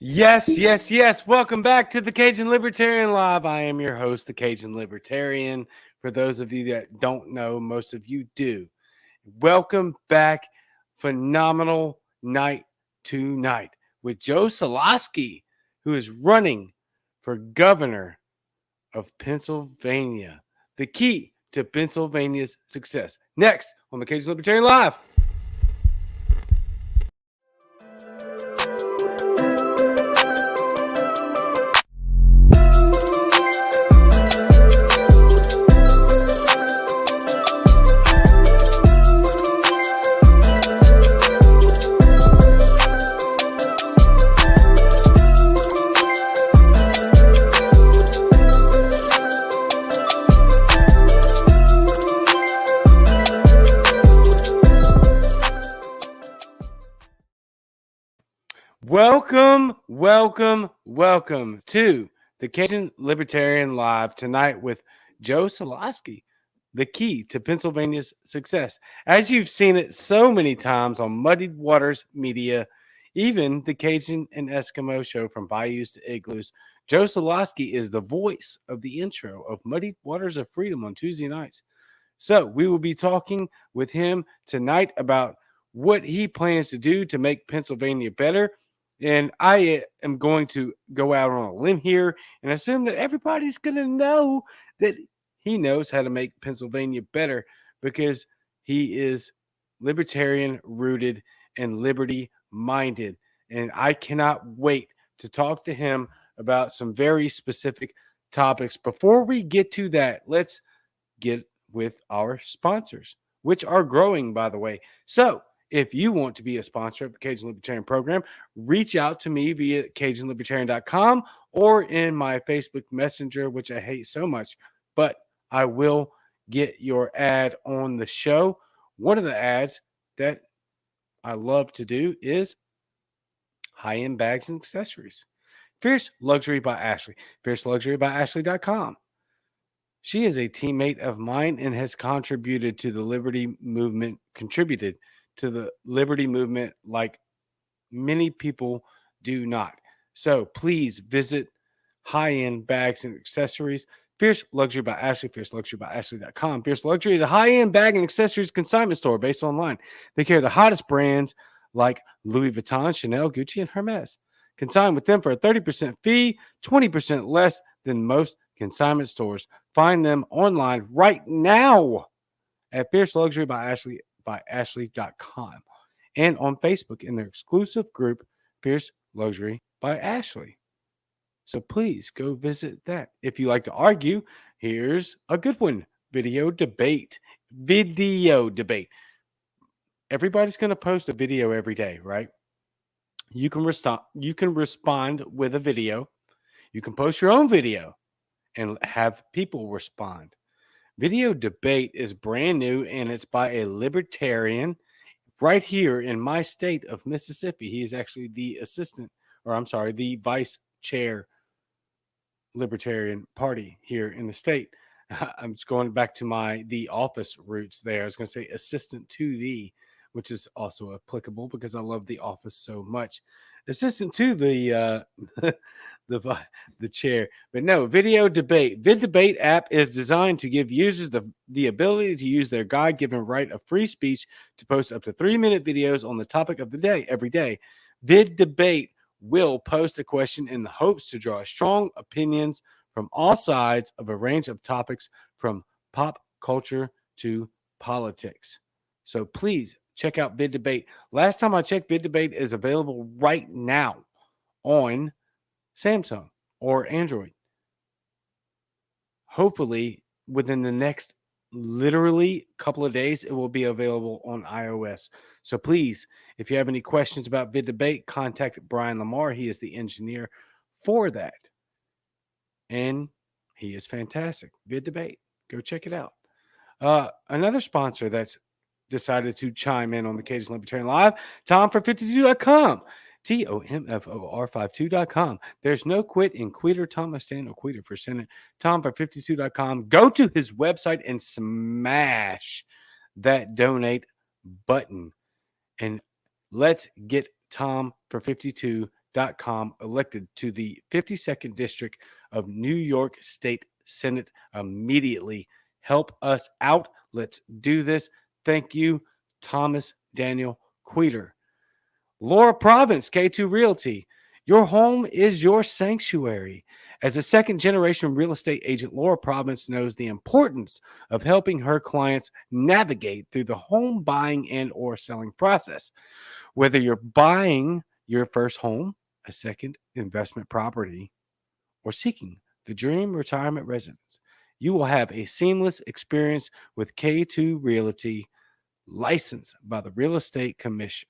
Yes. Welcome back to the Cajun Libertarian Live. I am your host, the Cajun Libertarian. For those of you that don't know, most of you do. Welcome back. Phenomenal night tonight with Joe Soloski, who is running for governor of Pennsylvania. The key to Pennsylvania's success. Next on the Cajun Libertarian Live. Welcome to the Cajun Libertarian Live tonight with Joe Soloski, the key to Pennsylvania's success. As you've seen it so many times on Muddied Waters Media, even the Cajun and Eskimo show from Bayous to Igloos, Joe Soloski is the voice of the intro of Muddied Waters of Freedom on Tuesday nights. So we will be talking with him tonight about what he plans to do to make Pennsylvania better. And I am going to go out on a limb here and assume that everybody's going to know that he knows how to make Pennsylvania better because he is libertarian rooted and liberty minded. And I cannot wait to talk to him about some very specific topics. Before we get to that, let's get with our sponsors, which are growing, by the way. So if you want to be a sponsor of the Cajun Libertarian program, reach out to me via CajunLibertarian.com or in my Facebook Messenger, which I hate so much, but I will get your ad on the show. One of the ads that I love to do is high-end bags and accessories. Fierce Luxury by Ashley, fierceluxurybyashley.com. She is a teammate of mine and has contributed to the liberty movement like many people do not. So please visit high-end bags and accessories. Fierce Luxury by Ashley, fierceluxurybyashley.com. Fierce Luxury is a high-end bag and accessories consignment store based online. They carry the hottest brands like Louis Vuitton, Chanel, Gucci, and Hermes. Consign with them for a 30% fee, 20% less than most consignment stores. Find them online right now at Fierce Luxury by Ashley.com and on Facebook in their exclusive group, Fierce Luxury by Ashley. So please go visit that. If you like to argue, here's a good one. Video debate. Everybody's going to post a video every day, right? You can respond with a video. You can post your own video and have people respond. Video debate is brand new and it's by a libertarian right here in my state of Mississippi. He is actually the vice chair Libertarian Party here in the state. I'm just going back to the office roots there. I was going to say assistant to the, which is also applicable because I love the office so much. Assistant to the the chair. But no, video debate. Vid Debate app is designed to give users the ability to use their God-given right of free speech to post up to 3-minute videos on the topic of the day every day. Vid Debate will post a question in the hopes to draw strong opinions from all sides of a range of topics from pop culture to politics. So please check out Vid Debate. Last time I checked, Vid Debate is available right now on Samsung or Android. Hopefully, within the next literally couple of days, it will be available on iOS. So please, if you have any questions about Vid Debate, contact Brian Lamar. He is the engineer for that. And he is fantastic. Vid Debate. Go check it out. Another sponsor that's decided to chime in on the Cajun Libertarian Live, TomFor52.com. TOMFOR52.com. There's no quit in Queeter. Thomas stand no queeter for Senate. TomFor52.com. Go to his website and smash that donate button. And let's get Tom for 52 elected to the 52nd District of New York State Senate immediately. Help us out. Let's do this. Thank you, Thomas Daniel Queter. Laura Province, K2 Realty. Your home is your sanctuary. As a second generation real estate agent, Laura Province knows the importance of helping her clients navigate through the home buying and or selling process. Whether you're buying your first home, a second investment property, or seeking the dream retirement residence, you will have a seamless experience with K2 Realty, licensed by the Real Estate Commission.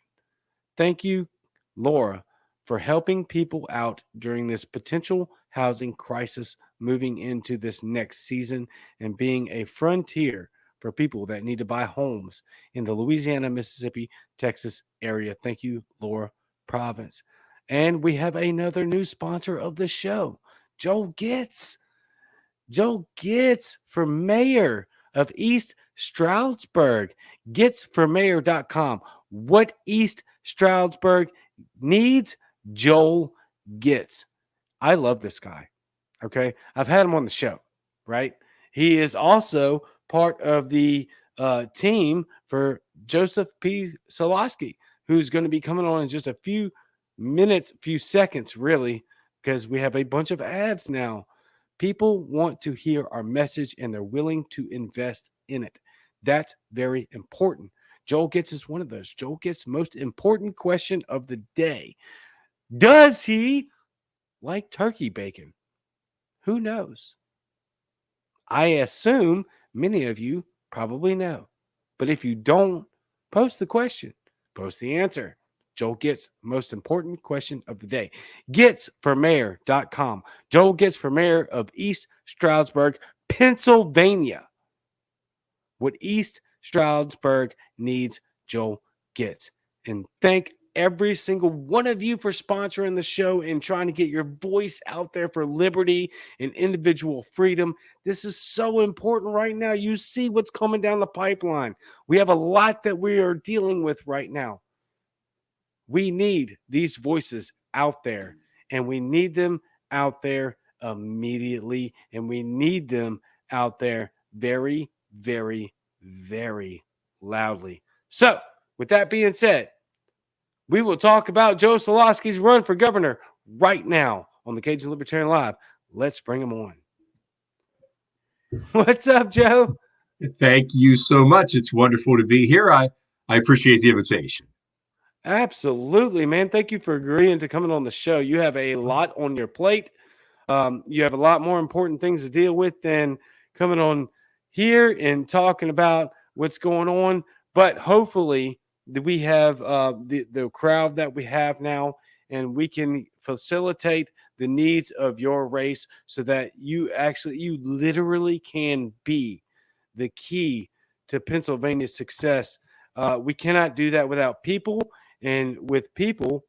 Thank you, Laura, for helping people out during this potential housing crisis moving into this next season and being a frontier for people that need to buy homes in the Louisiana, Mississippi, Texas area. Thank you, Laura Province. And we have another new sponsor of the show, Joe Getz. Joe Getz for mayor of East Stroudsburg. GetzForMayor.com. What East Stroudsburg needs, Joel Getz. I love this guy. Okay. I've had him on the show, right? He is also part of the team for Joseph P. Soloski, who's going to be coming on in just a few minutes, few seconds, really, because we have a bunch of ads now. People want to hear our message and they're willing to invest in it. That's very important. Joel Getz is one of those. Joel Getz' most important question of the day. Does he like turkey bacon? Who knows? I assume many of you probably know. But if you don't, post the question. Post the answer. Joel Getz' most important question of the day. GetzForMayor.com. Joel Getz for mayor of East Stroudsburg, Pennsylvania. What East Stroudsburg needs, Joel Getz. And thank every single one of you for sponsoring the show and trying to get your voice out there for liberty and individual freedom. This is so important right now. You see what's coming down the pipeline. We have a lot that we are dealing with right now. We need these voices out there, and we need them out there immediately, and we need them out there very, very, very loudly. So, with that being said, we will talk about Joe Soloski's run for governor right now on the Cajun Libertarian Live. Let's bring him on. What's up, Joe? Thank you so much. It's wonderful to be here. I appreciate the invitation. Absolutely, man. Thank you for agreeing to coming on the show. You have a lot on your plate. You have a lot more important things to deal with than coming on here and talking about what's going on. But hopefully we have the crowd that we have now, and we can facilitate the needs of your race so that you literally can be the key to Pennsylvania's success. We cannot do that without people. And with people,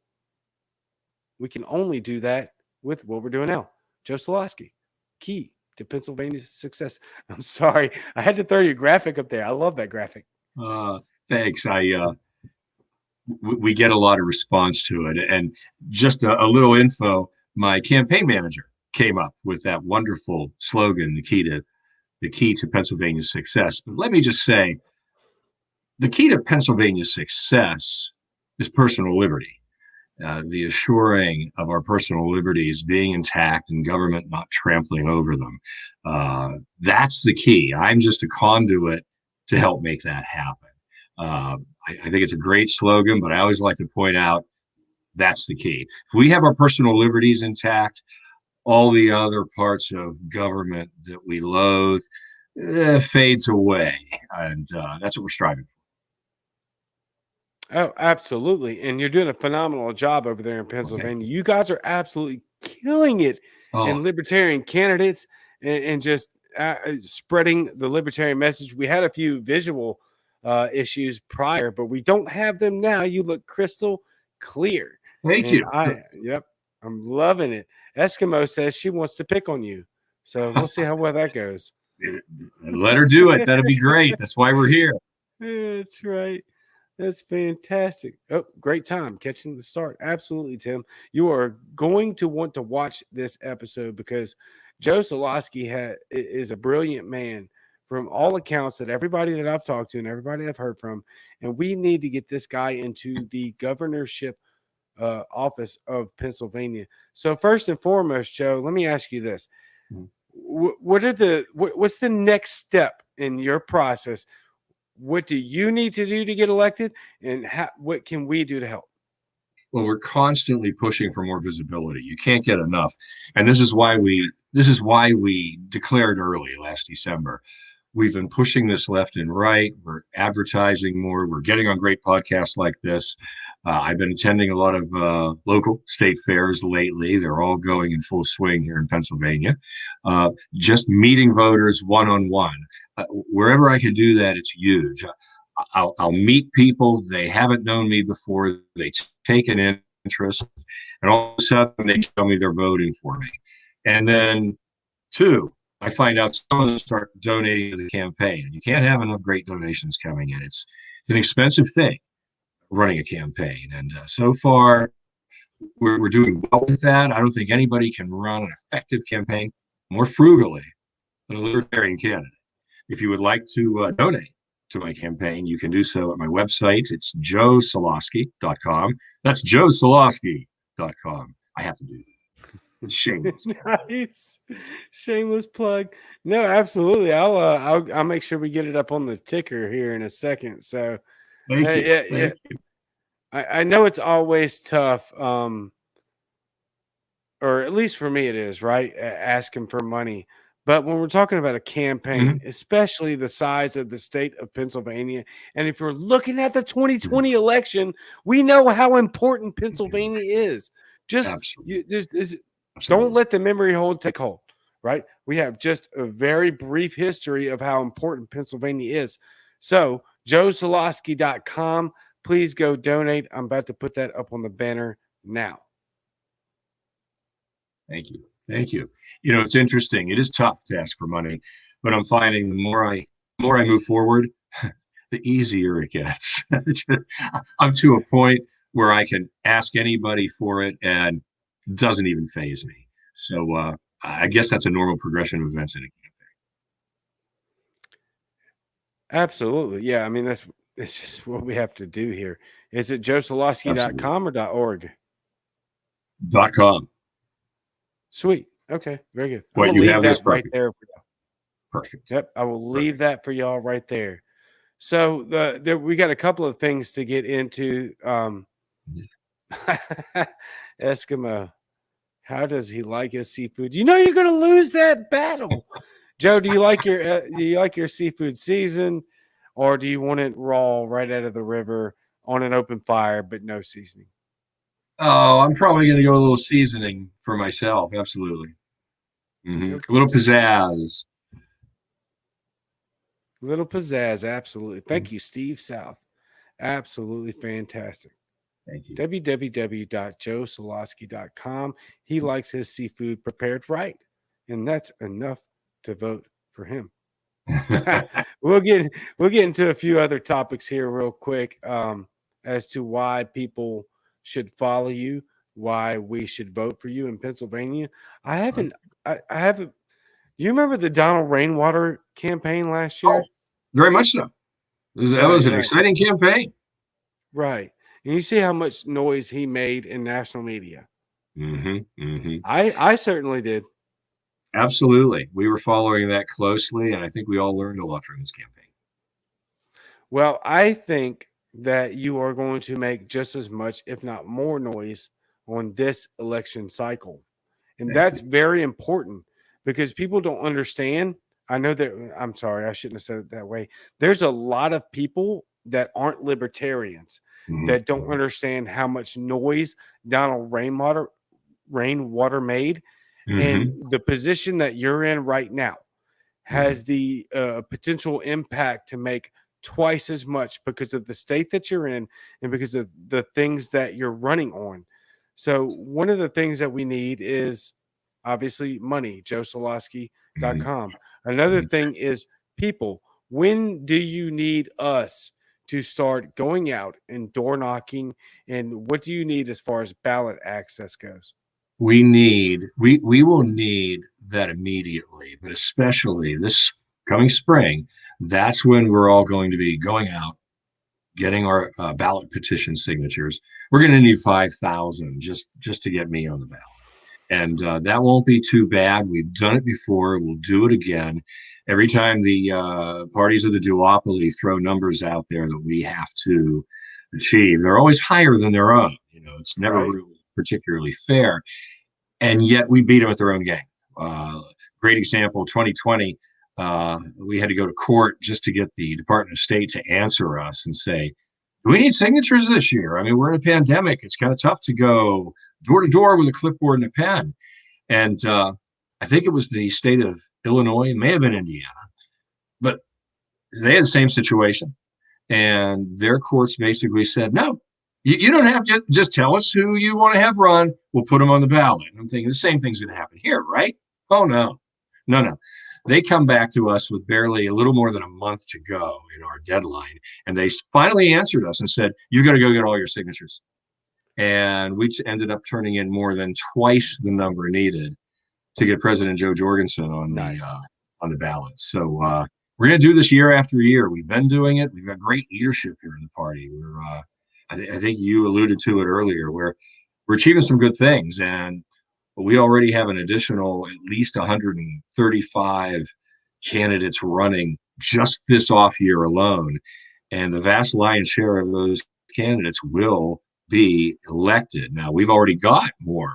we can only do that with what we're doing now. Joe Soloski, key to Pennsylvania's success. I'm sorry. I had to throw your graphic up there. I love that graphic. Thanks. We get a lot of response to it. And just a little info, my campaign manager came up with that wonderful slogan, the key to Pennsylvania's success. But let me just say, the key to Pennsylvania's success is personal liberty, the assuring of our personal liberties being intact and government not trampling over them. That's the key. I'm just a conduit to help make that happen. I think it's a great slogan, but I always like to point out that's the key. If we have our personal liberties intact, all the other parts of government that we loathe fades away. And that's what we're striving for. Oh, absolutely. And you're doing a phenomenal job over there in Pennsylvania. You guys are absolutely killing it in libertarian candidates and just spreading the libertarian message. We had a few visual issues prior, but we don't have them now. You look crystal clear. Thank you. I'm loving it. Eskimo says she wants to pick on you. So we'll see how well that goes. Let her do it. That'd be great. That's why we're here. That's right. That's fantastic. Oh, great time catching the start. Absolutely, Tim. You are going to want to watch this episode because Joe Soloski is a brilliant man from all accounts that everybody that I've talked to and everybody I've heard from. And we need to get this guy into the governorship office of Pennsylvania. So first and foremost, Joe, let me ask you this: what's the next step in your process? What do you need to do to get elected, and what can we do to help? Well, we're constantly pushing for more visibility. You can't get enough, and this is why we declared early last December. We've been pushing this left and right. We're advertising more. We're getting on great podcasts like this. I've been attending a lot of local state fairs lately. They're all going in full swing here in Pennsylvania. Just meeting voters one on one. Wherever I can do that, it's huge. I'll meet people. They haven't known me before. They take an interest, and all of a sudden they tell me they're voting for me. And then, two, I find out some of them start donating to the campaign. You can't have enough great donations coming in. It's an expensive thing, running a campaign. And so far, we're doing well with that. I don't think anybody can run an effective campaign more frugally than a libertarian candidate. If you would like to donate to my campaign, you can do so at my website. It's joesoloski.com. That's joesoloski.com. I have to do that. It's shameless. Nice, shameless plug. No, absolutely. I'll make sure we get it up on the ticker here in a second. So, Thank you. yeah, Thank you. I know it's always tough, or at least for me, it is right asking for money. But when we're talking about a campaign, especially the size of the state of Pennsylvania, and if you're looking at the 2020 election, we know how important Pennsylvania is. Just Absolutely. don't let the memory take hold, right? We have just a very brief history of how important Pennsylvania is. So, joesoloski.com, please go donate. I'm about to put that up on the banner now. Thank you. Thank you. You know, it's interesting. It is tough to ask for money, but I'm finding the more I move forward, the easier it gets. I'm to a point where I can ask anybody for it and it doesn't even faze me. So I guess that's a normal progression of events in a campaign. Absolutely. Yeah. I mean, it's just what we have to do here. Is it joesoloski.com or .org? .com. Sweet. Okay. Very good. What I'm you going to have leave is that right perfect. there. Perfect. Yep. I will leave that for y'all right there. So we got a couple of things to get into. Eskimo, how does he like his seafood? You know you're going to lose that battle. Joe, do you like your seafood seasoned, or do you want it raw right out of the river on an open fire but no seasoning? Oh, I'm probably going to go a little seasoning for myself. Absolutely. A little pizzazz. Little pizzazz, absolutely. Thank you, Steve South. Absolutely fantastic. Thank you. www.joesoloski.com. He likes his seafood prepared right, and that's enough to vote for him. we'll get into a few other topics here real quick, as to why people should follow you, why we should vote for you in Pennsylvania. I haven't. You remember the Donald Rainwater campaign last year? Oh, very much so. That was an exciting campaign. Right. And you see how much noise he made in national media. I certainly did. Absolutely. We were following that closely, and I think we all learned a lot from this campaign. Well, I think that you are going to make just as much, if not more, noise on this election cycle. And that's very important because people don't understand. I know that, I'm sorry, I shouldn't have said it that way. There's a lot of people that aren't libertarians that don't understand how much noise Donald Rainwater made. And the position that you're in right now has the potential impact to make twice as much because of the state that you're in and because of the things that you're running on. So one of the things that we need is obviously money, joesoloski.com. Another thing is people. When do you need us to start going out and door knocking? And what do you need as far as ballot access goes? We will need that immediately, but especially this coming spring, that's when we're all going to be going out, getting our ballot petition signatures. We're going to need 5,000 just to get me on the ballot. And that won't be too bad. We've done it before. We'll do it again. Every time the parties of the duopoly throw numbers out there that we have to achieve, they're always higher than their own. It's never Right. really particularly fair. And yet we beat them at their own game. Great example, 2020, we had to go to court just to get the Department of State to answer us and say, do we need signatures this year? I mean, we're in a pandemic. It's kind of tough to go door to door with a clipboard and a pen. And I think it was the state of Illinois, it may have been Indiana, but they had the same situation. And their courts basically said, no, you don't have to just tell us who you want to have run. We'll put them on the ballot. And I'm thinking the same thing's going to happen here, right? Oh, no. They come back to us with barely a little more than a month to go in our deadline. And they finally answered us and said, you got to go get all your signatures. And we ended up turning in more than twice the number needed to get President Joe Jorgensen on the ballot. So we're going to do this year after year. We've been doing it. We've got great leadership here in the party. I think you alluded to it earlier, where we're achieving some good things, and we already have an additional at least 135 candidates running just this off year alone. And the vast lion's share of those candidates will be elected. Now, we've already got more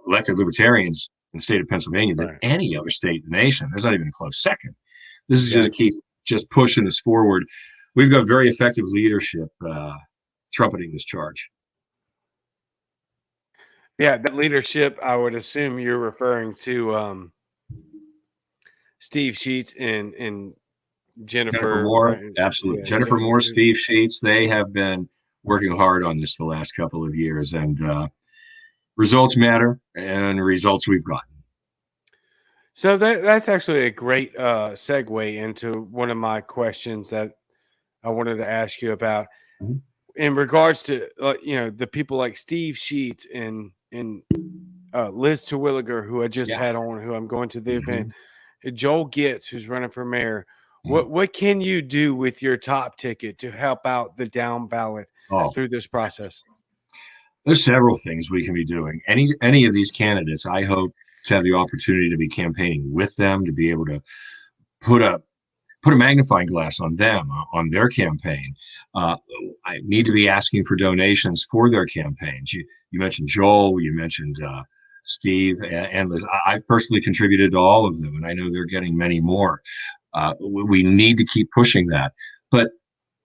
elected libertarians in the state of Pennsylvania than any other state in the nation. There's not even a close second. This is just to keep just pushing us forward. We've got very effective leadership trumpeting this charge. Yeah, that leadership, I would assume you're referring to Steve Sheets and Jennifer Moore, right? absolutely. Yeah, Jennifer Moore, Steve Sheets, they have been working hard on this the last couple of years, and results matter, and results we've gotten. So that's actually a great segue into one of my questions that I wanted to ask you about. Mm-hmm. In regards to the people like Steve Sheets and Liz Terwilliger, who I just had on, who I'm going to the event, Joel Gitz, who's running for mayor. What can you do with your top ticket to help out the down ballot through this process? There's several things we can be doing. Any of these candidates, I hope to have the opportunity to be campaigning with them, to be able to put a magnifying glass on them, on their campaign. I need to be asking for donations for their campaigns. You mentioned Joel, you mentioned Steve, and Liz. I've personally contributed to all of them, and I know they're getting many more. We need to keep pushing that. But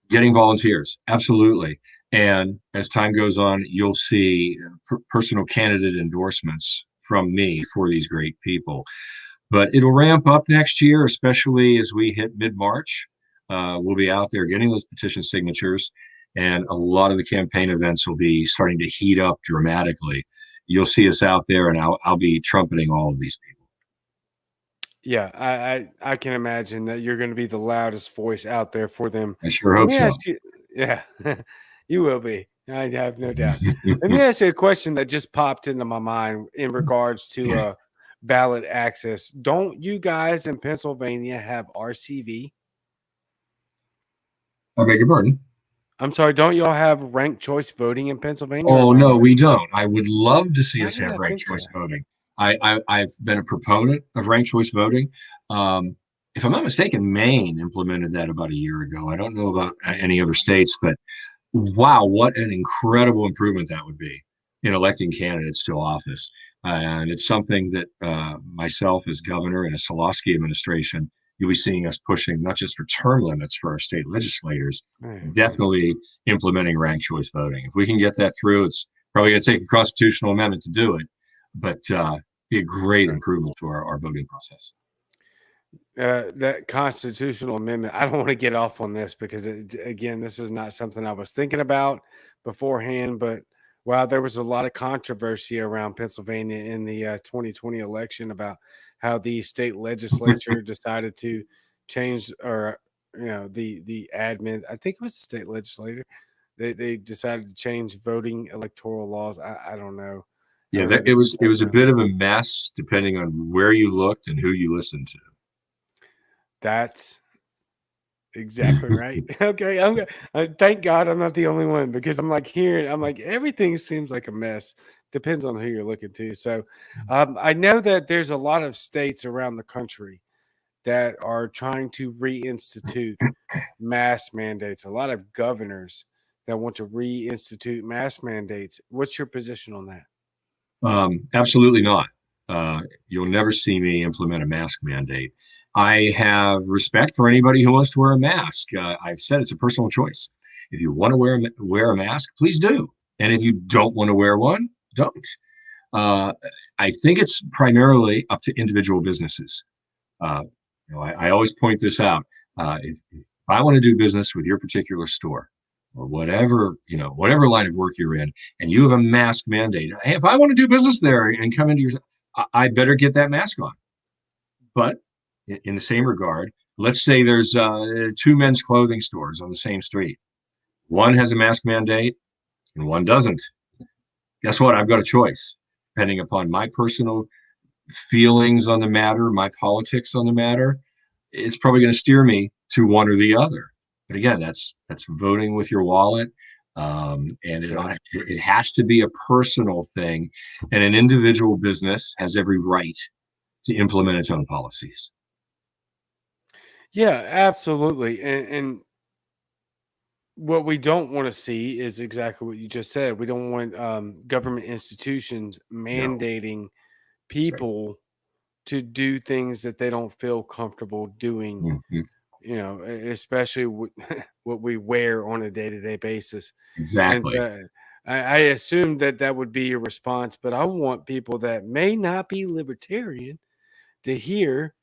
getting volunteers, absolutely. And as time goes on, you'll see personal candidate endorsements from me for these great people. But it'll ramp up next year, especially as we hit mid-March. We'll be out there getting those petition signatures, and a lot of the campaign events will be starting to heat up dramatically. You'll see us out there, and I'll be trumpeting all of these people. Yeah, I can imagine that you're going to be the loudest voice out there for them. I sure hope so. Ask you, yeah, you will be. I have no doubt. Let me ask you a question that just popped into my mind in regards to ballot access. Don't you guys in Pennsylvania have RCV? I beg your pardon? I'm sorry, don't y'all have ranked choice voting in Pennsylvania? Oh, no, we don't. I would love to see us did have I ranked think choice that? voting. I've been a proponent of ranked choice voting. If I'm not mistaken, Maine implemented that about a year ago. I don't know about any other states, but wow, what an incredible improvement that would be in electing candidates to office. And it's something that myself as governor and a Soloski administration, you'll be seeing us pushing, not just for term limits for our state legislators, definitely implementing ranked choice voting. If we can get that through, it's probably going to take a constitutional amendment to do it, but be a great improvement to our voting process. That constitutional amendment, I don't want to get off on this because, again, this is not something I was thinking about beforehand. But, wow, there was a lot of controversy around Pennsylvania in the 2020 election about how the state legislature decided to change or the admin. I think it was the state legislature. They decided to change voting electoral laws. I don't know. I Yeah, don't know the it details was a behind bit it. of a mess depending on where you looked and who you listened That's exactly right. Okay, thank God I'm not the only one because I'm like hearing. I'm like everything seems like a mess. Depends on who you're looking to. So, I know that there's a lot of states around the country that are trying to reinstitute mask mandates. A lot of governors that want to reinstitute mask mandates. What's your position on that? to. Absolutely not. You'll never see me implement a mask mandate. I have respect for anybody who wants to wear a mask. I've said it's a personal choice. If you want to wear a mask, please do. And if you don't want to wear one, don't. Uh, I think it's primarily up to individual businesses. Uh, I always point this out. If I want to do business with your particular store or whatever, whatever line of work you're in, and you have a mask mandate, hey, if I want to do business there and come into your, I better get that mask on. But in the same regard, let's say there's two men's clothing stores on the same street. One has a mask mandate and one doesn't. Guess what? I've got a choice depending upon my personal feelings on the matter, my politics on the matter. It's probably going to steer me to one or the other. But again, that's voting with your wallet, and Sure. it has to be a personal thing, and an individual business has every right to implement its own policies. Yeah, absolutely. And what we don't want to see is exactly what you just said. We don't want government institutions No, mandating that's right. people to do things that they don't feel comfortable doing. Mhm. Especially what we wear on a day-to-day basis. And Exactly. I assume that that would be your response, but I want people that may not be libertarian to hear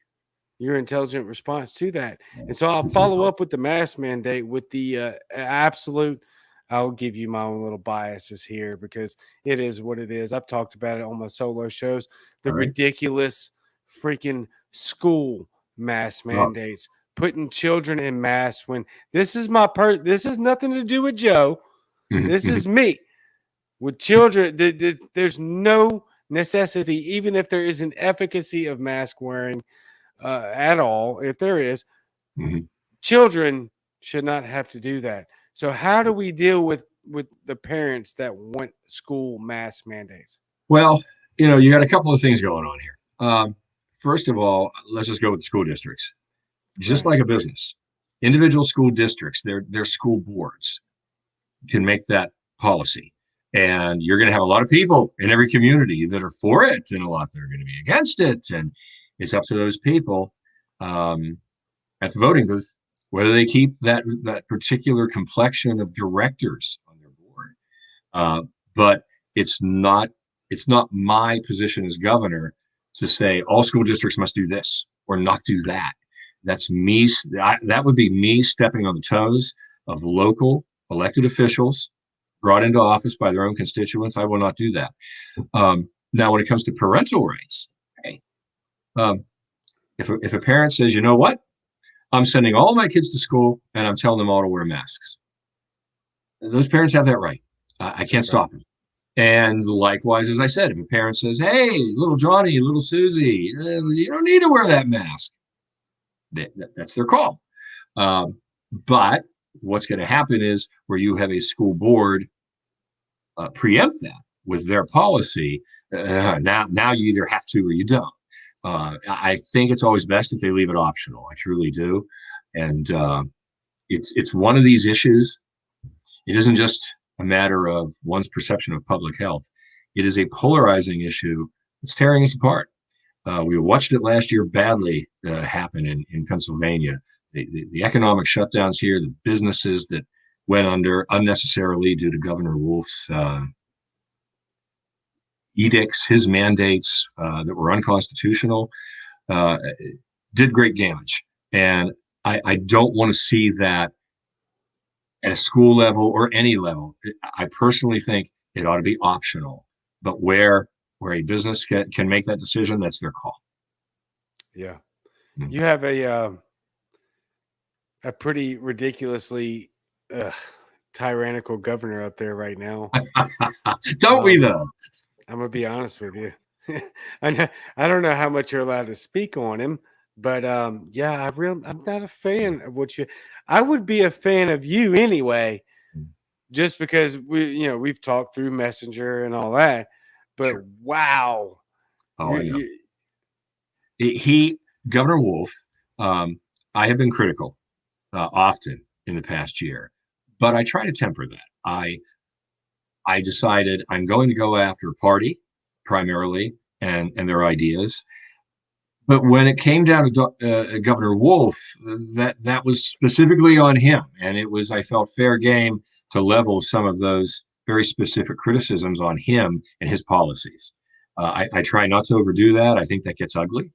your intelligent response to that. And so I'll follow up with the mask mandate with the absolute. I'll give you my own little biases here because it is what it is. I've talked about it on my solo shows. The All right. ridiculous freaking school mask Oh. mandates, putting children in masks when this is nothing to do with Joe. Mhm, This mhm. is me with children. There's no necessity, even if there is an efficacy of mask wearing at all, if there is, Mhm. children should not have to do that. So how do we deal with the parents that want school mask mandates? Well, you got a couple of things going on here. First of all, let's just go with the school districts. Just Right. like a business, individual school districts, their school boards can make that policy. And you're going to have a lot of people in every community that are for it and a lot that are going to be against it. And it's up to those people um, at the voting booth whether they keep that particular complexion of directors on their board. But it's not it's not my position as governor to say all school districts must do this or not do that. That's me. That would be me stepping on the toes of local elected officials brought into office by their own constituents. I will not do that. Now, when it comes to parental rights, okay, um, if a parent says, you know what, I'm sending all my kids to school and I'm telling them all to wear masks, those parents have that right. I can't That's right. stop them. And likewise, as I said, if a parent says, hey, little Johnny, little Susie, you don't need to wear that mask, that's their call. But what's going to happen is where you have a school board preempt that with their policy, now you either have to or you don't. I think it's always best if they leave it optional. I truly do. And it's one of these issues. It isn't just a matter of one's perception of public health. It is a polarizing issue that's tearing us apart. We watched it last year badly happen in Pennsylvania. The economic shutdowns here, the businesses that went under unnecessarily due to Governor Wolf's edicts, his mandates that were unconstitutional, uh, did great damage. And I don't want to see that at a school level or any level. I personally think it ought to be optional, but where a business can make that decision, that's their call. Yeah. Mhm. You have a pretty ridiculously uh, tyrannical governor up there right now. Don't we Um, though? I'm gonna be honest with you. I don't know how much you're allowed to speak on him, but yeah, I'm not a fan of what you. I would be a fan of you anyway, just because we've talked through Messenger and all that. But Sure. wow, Oh, you, I know. you, He, Governor Wolf, I have been critical often in the past year, but I try to temper that. I decided I'm going to go after party primarily and their ideas. But when it came down to Governor Wolf, that was specifically on him, and it was I felt fair game to level some of those very specific criticisms on him and his policies. I try not to overdo that. I think that gets ugly,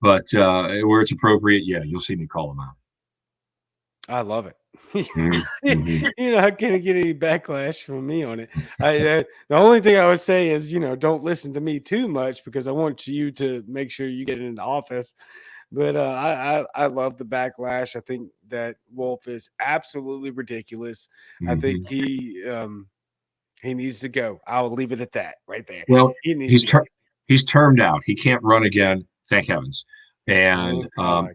but where it's appropriate, yeah, you'll see me call him out. I love it. Mm-hmm. You're not gonna get any backlash from me on it. The only thing I would say is, don't listen to me too much because I want you to make sure you get into office. But I love the backlash. I think that Wolf is absolutely ridiculous. I think Mm-hmm. he needs to go. I'll leave it at that right there. Well, He needs he's to go. he's termed out. He can't run again. Thank heavens. Oh And God.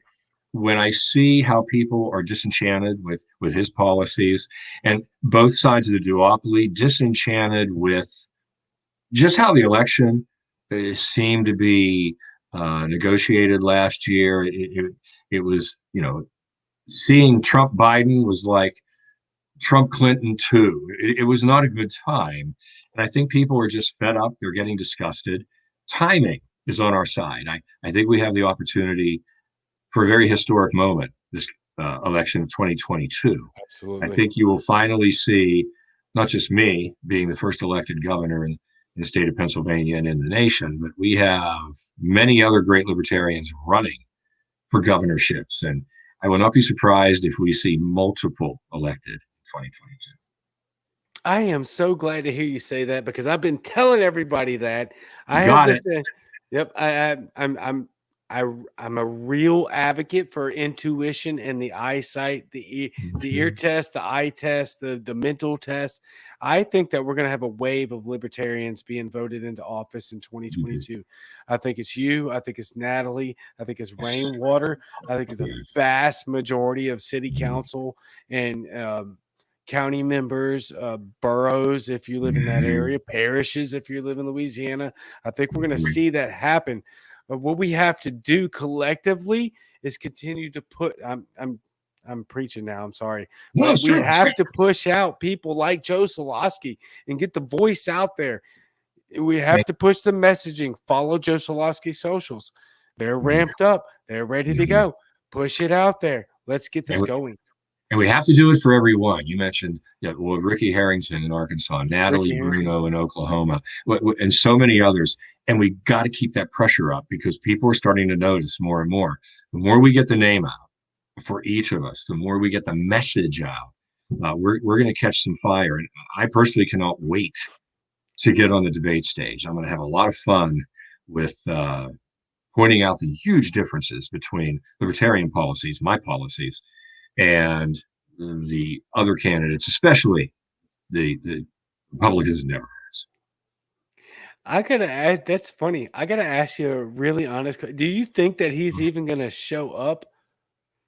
when I see how people are disenchanted with his policies, and both sides of the duopoly disenchanted with just how the election seemed to be negotiated last year, it was seeing Trump Biden was like Trump Clinton too. It was not a good time. And I think people are just fed up. They're getting disgusted. Timing is on our side. I think we have the opportunity for a very historic moment, this election of 2022. I Absolutely. think you will finally see not just me being the first elected governor in the state of Pennsylvania and in the nation, but we have many other great libertarians running for governorships. And I will not be surprised if we see multiple elected in 2022. I am so glad to hear you say that because I've been telling everybody that. I have Got this. it. Yep, I, I'm a real advocate for intuition and the eyesight, the ear Mm-hmm. test, the eye test, the mental test. I think that we're going to have a wave of libertarians being voted into office in Mm-hmm. 2022. I think it's you. I think it's Natalie. I think it's Yes. Rainwater. I think it's a Yes. vast majority of city Mm-hmm. council and county members, boroughs, if you live in that Mm-hmm. area, parishes, if you live in Louisiana. I think we're going to Mm-hmm. see that happen. But what we have to do collectively is continue to put. I'm preaching now. I'm sorry, No, but we sure, sure. have to push out people like Joe Soloski and get the voice out there. We have to push the messaging. Follow Joe Soloski socials. They're ramped up. They're ready to Mm-hmm. go. Push it out there. Let's get this And going. And we have to do it for everyone. You mentioned, well, Ricky Harrington in Arkansas, Natalie Ricky Harrington. Bruno in Oklahoma, and so many others. And we got to keep that pressure up because people are starting to notice more and more. The more we get the name out for each of us, the more we get the message out, we're going to catch some fire. And I personally cannot wait to get on the debate stage. I'm going to have a lot of fun with pointing out the huge differences between libertarian policies, my policies, and the other candidates, especially the Republicans and Democrats. I gotta add. That's funny. I gotta ask you a really honest. Do you think that he's even gonna show up?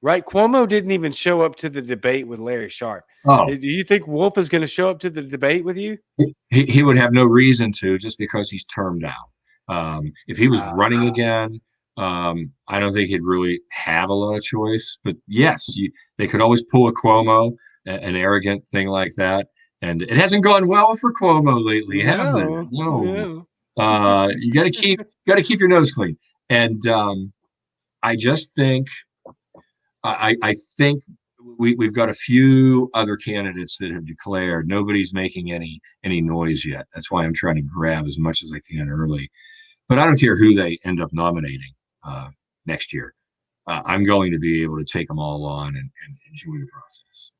Right, Cuomo didn't even show up to the debate with Larry Sharp. Oh, Do you think Wolf is gonna show up to the debate with you? he would have no reason to just because he's termed out. If he was Uh, running again, I don't think he'd really have a lot of choice. But yes, they could always pull a Cuomo, an arrogant thing like that. And it hasn't gone well for Cuomo lately, has it? no, No. no. You got to keep your nose clean. And I just think I think we've got a few other candidates that have declared. Nobody's making any noise yet. That's why I'm trying to grab as much as I can early. But I don't care who they end up nominating next year. I'm going to be able to take them all on and enjoy the process.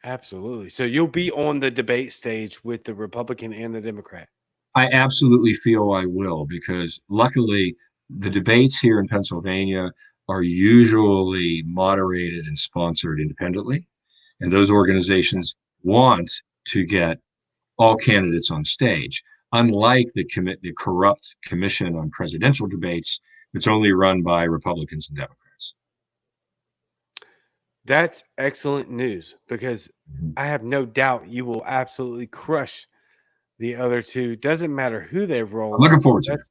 Absolutely. So you'll be on the debate stage with the Republican and the Democrat. I absolutely feel I will because luckily the debates here in Pennsylvania are usually moderated and sponsored independently. And those organizations want to get all candidates on stage, unlike the corrupt Commission on Presidential Debates that's only run by Republicans and Democrats. That's excellent news, because I have no doubt you will absolutely crush the other two. Doesn't matter who they roll I'm looking out. forward to it.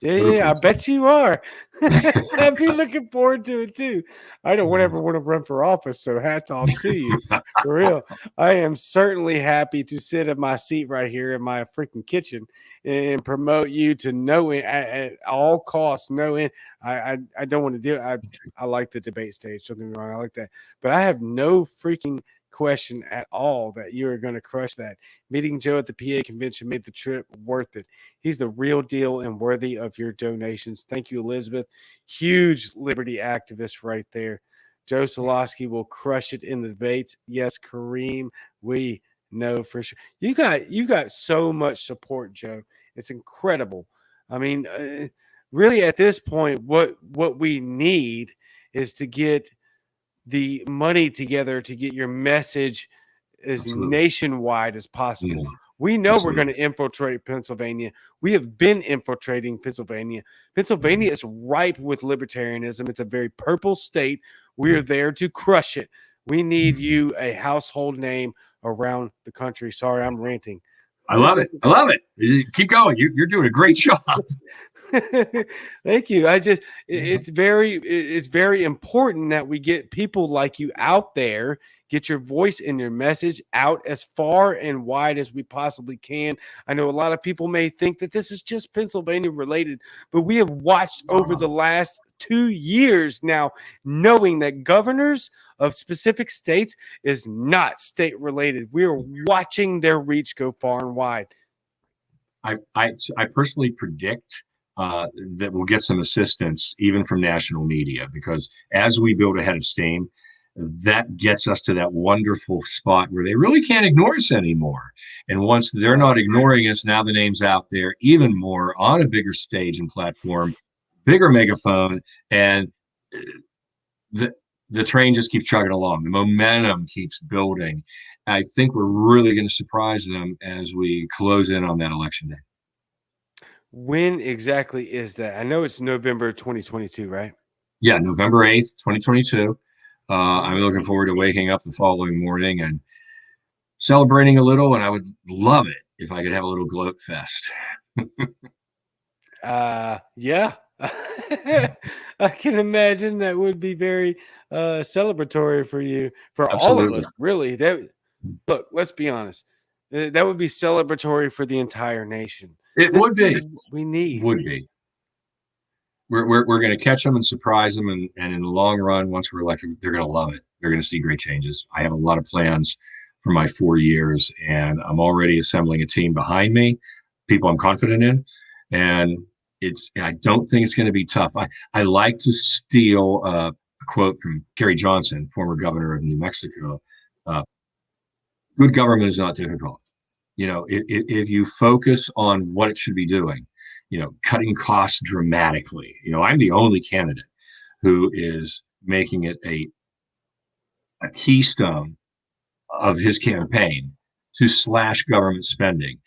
Yeah, I bet you are. I'd be looking forward to it too. I don't ever want to run for office, so hats off to you. For real. I am certainly happy to sit in my seat right here in my freaking kitchen and promote you to no end at all costs. No end. I don't want to do it. I like the debate stage. Don't get me wrong. I like that. But I have no freaking question at all that you are going to crush that. Meeting Joe at the PA convention made the trip worth it. He's the real deal and worthy of your donations. Thank you, Elizabeth. Huge liberty activist right there. Joe Soloski will crush it in the debates. Yes, Kareem, we know for sure. You got so much support, Joe. It's incredible. I mean, really, at this point, what we need is to get the money together to get your message as nationwide as possible. We know we're going to infiltrate Pennsylvania. We have been infiltrating Pennsylvania. Pennsylvania is ripe with libertarianism. It's a very purple state. We are there to crush it. We need you a household name around the country. Sorry, I'm ranting. I love it. I love it. Keep going. You're doing a great job. Thank you. It's very important that we get people like you out there, get your voice and your message out as far and wide as we possibly can. I know a lot of people may think that this is just Pennsylvania related, but we have watched over the last 2 years now, knowing that governors of specific states is not state related. We are watching their reach go far and wide. I personally predict that we'll get some assistance even from national media, because as we build a head of steam, that gets us to that wonderful spot where they really can't ignore us anymore. And once they're not ignoring us, now the name's out there even more on a bigger stage and platform, bigger megaphone, and the train just keeps chugging along. The momentum keeps building. I think we're really going to surprise them as we close in on that election day. When exactly is that? I know it's November 2022, right? Yeah, November 8th, 2022. I'm looking forward to waking up the following morning and celebrating a little, and I would love it if I could have a little gloat fest. Yeah. I can imagine that would be very celebratory for you, for Absolutely. all of us, really. Look, let's be honest. That would be celebratory for the entire nation. It would be. We need. Would be. We're going to catch them and surprise them, and in the long run, once we're elected, they're going to love it. They're going to see great changes. I have a lot of plans for my 4 years, and I'm already assembling a team behind me, people I'm confident in, and I don't think it's going to be tough. I like to steal a quote from Gary Johnson, former governor of New Mexico. Good government is not difficult. If you focus on what it should be doing, cutting costs dramatically. I'm the only candidate who is making it a keystone of his campaign to slash government spending.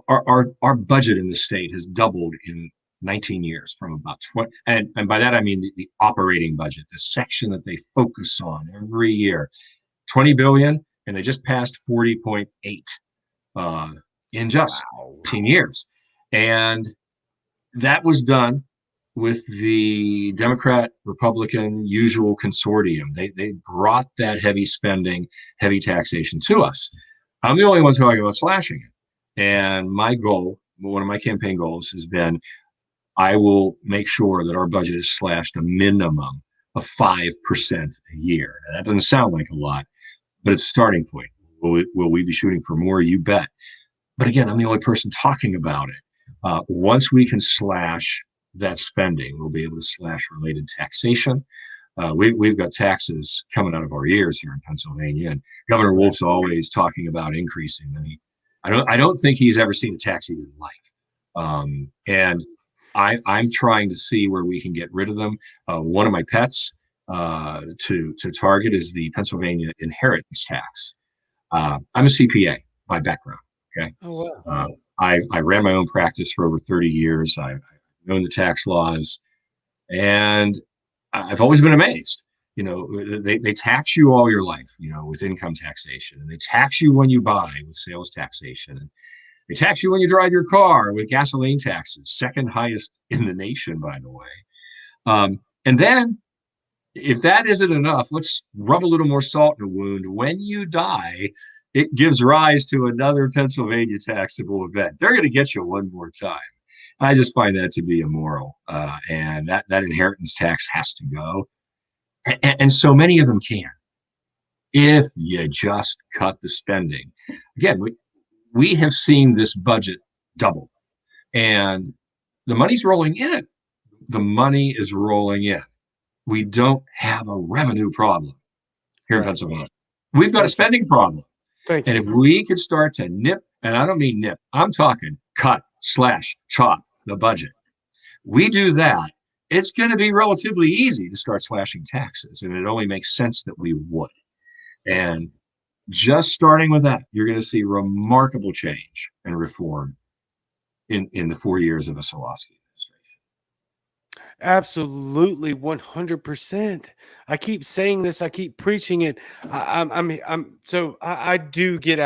Our budget in the state has doubled in 19 years, from about 20, and by that I mean the operating budget, the section that they focus on every year, 20 billion, and they just passed 40.8 in just 10 years. And that was done with the Democrat Republican usual consortium. They brought that heavy spending, heavy taxation to us. I'm the only one talking about slashing it. And my goal, one of my campaign goals, has been I will make sure that our budget is slashed a minimum of 5% a year. And that doesn't sound like a lot, but it's a starting point. Will we be shooting for more? You bet. But again, I'm the only person talking about it. Once we can slash that spending, we'll be able to slash related taxation. We've got taxes coming out of our ears here in Pennsylvania, and Governor Wolf's always talking about increasing them. I don't think he's ever seen a tax he didn't like. And I'm trying to see where we can get rid of them. One of my pets to target is the Pennsylvania inheritance tax. I'm a CPA by background. Okay. Oh, wow. I ran my own practice for over 30 years. I've known the tax laws, and I've always been amazed. You know, they tax you all your life, you know, with income taxation, and they tax you when you buy with sales taxation, and they tax you when you drive your car with gasoline taxes, second highest in the nation, by the way. And then, if that isn't enough, let's rub a little more salt in the wound. When you die, it gives rise to another Pennsylvania taxable event. They're going to get you one more time. I just find that to be immoral, and that inheritance tax has to go. And so many of them can, if you just cut the spending. Again, we have seen this budget double, and the money's rolling in. The money is rolling in. We don't have a revenue problem here in Pennsylvania. We've got a spending problem. Thank And you. if we could start to nip, and I don't mean nip, I'm talking cut, slash, chop the budget. We do that, it's going to be relatively easy to start slashing taxes. And it only makes sense that we would. And just starting with that, you're going to see remarkable change and reform in the 4 years of the Soloski administration. Absolutely, 100%. I keep saying this. I keep preaching it. I do get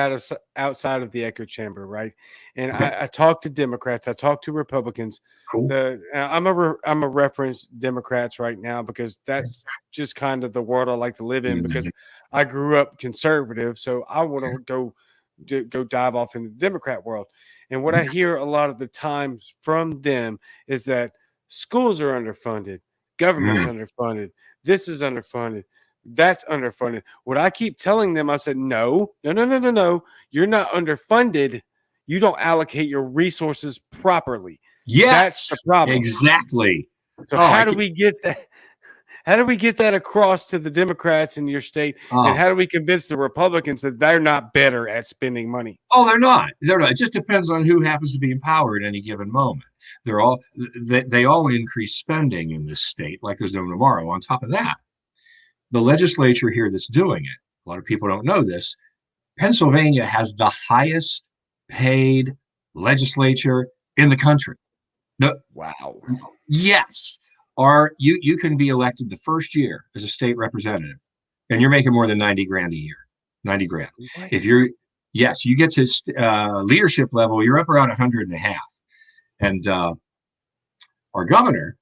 outside of the echo chamber, right? And Okay. I talk to Democrats. I talk to Republicans. Cool. I'm a reference Democrats right now because that's just kind of the world I like to live in. Because I grew up conservative, so I want to go dive off in the Democrat world. And what I hear a lot of the times from them is that schools are underfunded, government's underfunded, this is underfunded, that's underfunded. What I keep telling them, I said, no. You're not underfunded. You don't allocate your resources properly. Yes, that's the problem. Exactly. So how do we get that? How do we get that across to the Democrats in your state? And how do we convince the Republicans that they're not better at spending money? Oh, they're not. They're not. It just depends on who happens to be in power at any given moment. They all increase spending in this state like there's no tomorrow. On top of that, the legislature here that's doing it, a lot of people don't know this, Pennsylvania has the highest paid legislature in the country. Wow. Yes. You can be elected the first year as a state representative, and you're making more than 90 grand a year. 90 grand. What? If you get to leadership level, you're up around 100 and a half. And our governor,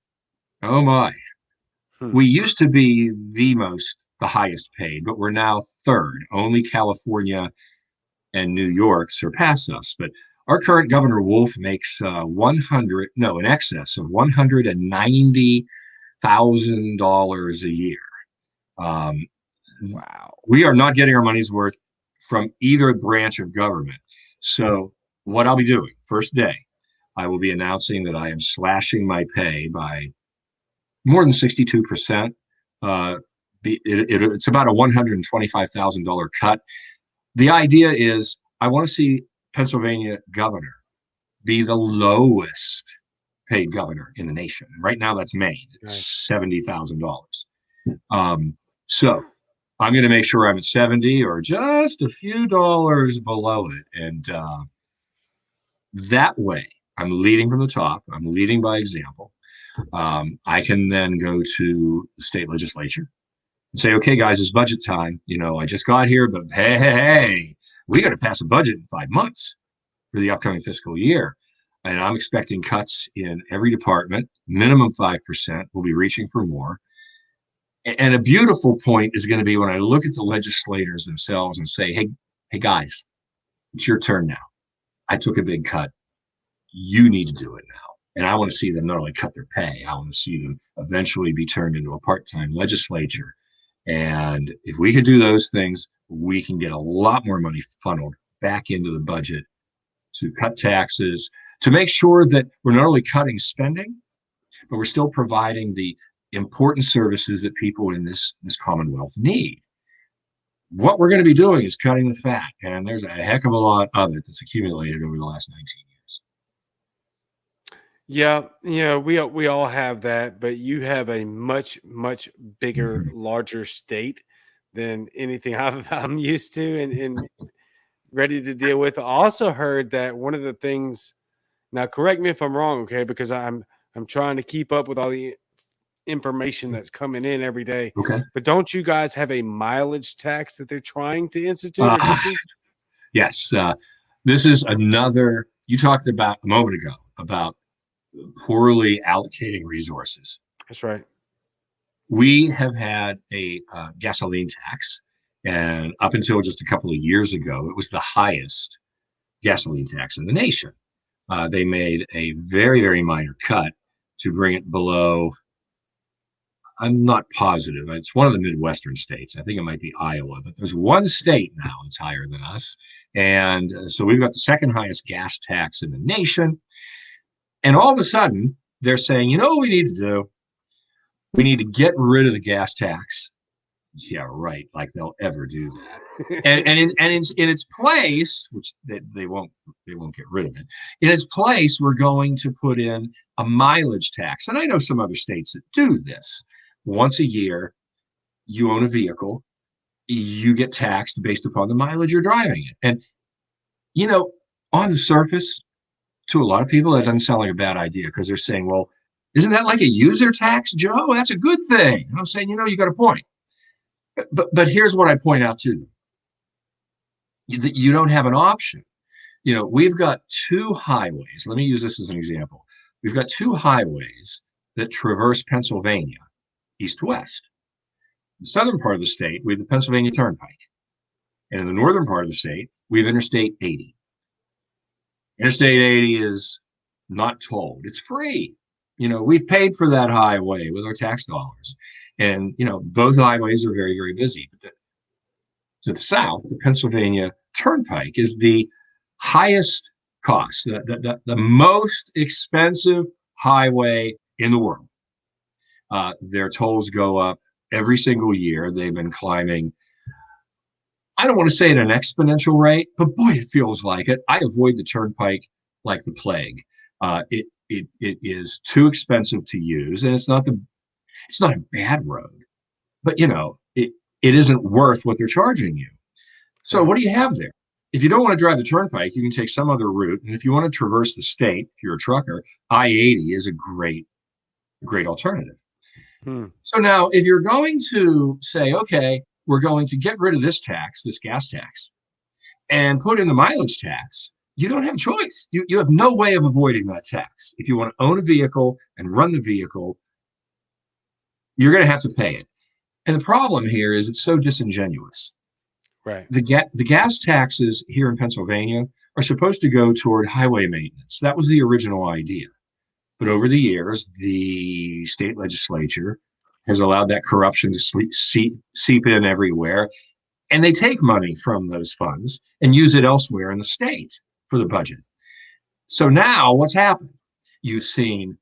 oh my, we used to be the highest paid, but we're now third. Only California and New York surpass us. But our current Governor Wolf makes in excess of $190,000 a year. Wow. We are not getting our money's worth from either branch of government. So what I'll be doing, first day, I will be announcing that I am slashing my pay by more than 62%. It's about a $125,000 cut. The idea is I want to see Pennsylvania governor be the lowest paid governor in the nation. Right now, that's Maine. It's $70,000. So I'm going to make sure I'm at 70 or just a few dollars below it. And that way, I'm leading from the top. I'm leading by example. I can then go to the state legislature and say, okay, guys, it's budget time. You know, I just got here, but hey, we got to pass a budget in 5 months for the upcoming fiscal year. And I'm expecting cuts in every department, minimum 5%. We'll be reaching for more. And a beautiful point is going to be when I look at the legislators themselves and say, hey guys, it's your turn now. I took a big cut. You need to do it now. And I want to see them not only cut their pay, I want to see them eventually be turned into a part-time legislature. And if we could do those things, we can get a lot more money funneled back into the budget to cut taxes, to make sure that we're not only cutting spending, but we're still providing the important services that people in this Commonwealth need. What we're going to be doing is cutting the fat, and there's a heck of a lot of it that's accumulated over the last 19 years. Yeah, we all have that, but you have a much bigger, larger state than anything I'm used to and ready to deal with. I also heard that one of the things. Now, correct me if I'm wrong, okay? Because I'm trying to keep up with all the information that's coming in every day. Okay. But don't you guys have a mileage tax that they're trying to institute or Uh, just institute? yes. This is another, you talked about a moment ago about poorly allocating resources. That's right. We have had a gasoline tax, and up until just a couple of years ago, it was the highest gasoline tax in the nation. They made a very, very minor cut to bring it below. I'm not positive. It's one of the Midwestern states. I think it might be Iowa, but there's one state now that's higher than us. And so we've got the second highest gas tax in the nation. And all of a sudden, they're saying, you know what we need to do? We need to get rid of the gas tax. Yeah, right. Like they'll ever do that. In its place, which they won't get rid of it. In its place, we're going to put in a mileage tax. And I know some other states that do this. Once a year, you own a vehicle, you get taxed based upon the mileage you're driving it. And you know, on the surface, to a lot of people, that doesn't sound like a bad idea because they're saying, well, isn't that like a user tax, Joe? That's a good thing. And I'm saying, you got a point. But here's what I point out to them. You don't have an option. We've got two highways. Let me use this as an example. We've got two highways that traverse Pennsylvania, east to west. In the southern part of the state, we have the Pennsylvania Turnpike. And in the northern part of the state, we have Interstate 80. Interstate 80 is not tolled. It's free. We've paid for that highway with our tax dollars. And, both highways are very, very busy. But to the south, the Pennsylvania Turnpike is the highest cost, the most expensive highway in the world. Their tolls go up every single year. They've been climbing, I don't want to say at an exponential rate, but boy, it feels like it. I avoid the turnpike like the plague. It is too expensive to use, and it's not a bad road, but it isn't worth what they're charging you. So what do you have there? If you don't want to drive the turnpike, you can take some other route, and if you want to traverse the state, if you're a trucker, I-80 is a great alternative. So now, if you're going to say, okay, we're going to get rid of this tax, this gas tax, and put in the mileage tax, you don't have a choice. You have no way of avoiding that tax. If you want to own a vehicle and run the vehicle, you're going to have to pay it. And the problem here is it's so disingenuous. Right. The gas taxes here in Pennsylvania are supposed to go toward highway maintenance. That was the original idea. But over the years, the state legislature has allowed that corruption to seep in everywhere. And they take money from those funds and use it elsewhere in the state for the budget. So now what's happened? You've seen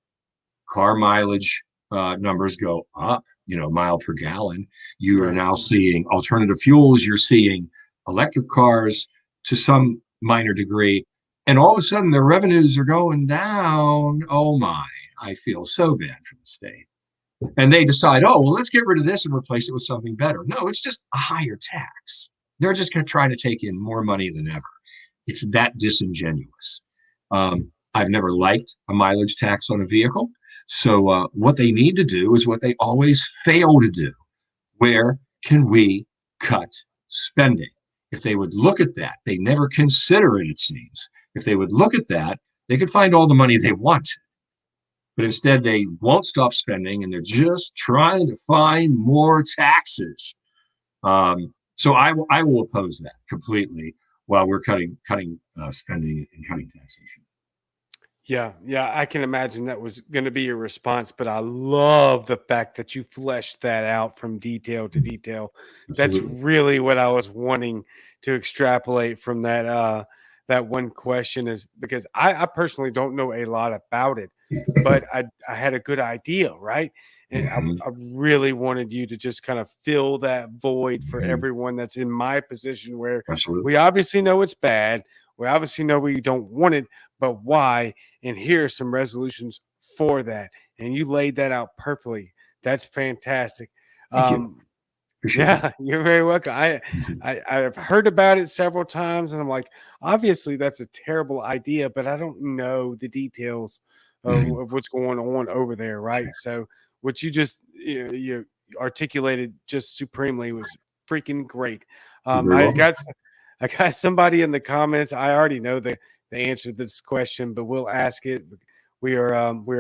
car mileage numbers go up, mile per gallon. You are now seeing alternative fuels. You're seeing electric cars to some minor degree. And all of a sudden, their revenues are going down. Oh, my. I feel so bad for the state. And they decide, oh, well, let's get rid of this and replace it with something better. No, it's just a higher tax. They're just going to try to take in more money than ever. It's that disingenuous. I've never liked a mileage tax on a vehicle. So what they need to do is what they always fail to do. Where can we cut spending? If they would look at that, they never consider it seems. If they would look at that, they could find all the money they want. But instead, they won't stop spending, and they're just trying to find more taxes. So I will oppose that completely while we're cutting spending and cutting taxation. Yeah, I can imagine that was going to be your response, but I love the fact that you fleshed that out from detail to detail. Absolutely. That's really what I was wanting to extrapolate from that one question, is because I personally don't know a lot about it, but I had a good idea, right? And I really wanted you to just kind of fill that void for everyone that's in my position where we obviously know it's bad. We obviously know we don't want it, but why? And here are some resolutions for that. And you laid that out perfectly. That's fantastic. Thank you. Um, Appreciate that. yeah, you're very welcome. I've heard about it several times, and I'm like, obviously that's a terrible idea, but I don't know the details Mhm. of what's going on over there, Sure. right? So what you just you articulated just supremely was freaking great. You're Um, very I welcome. got I got somebody in the comments. I already know the answer to this question, but we'll ask it. We're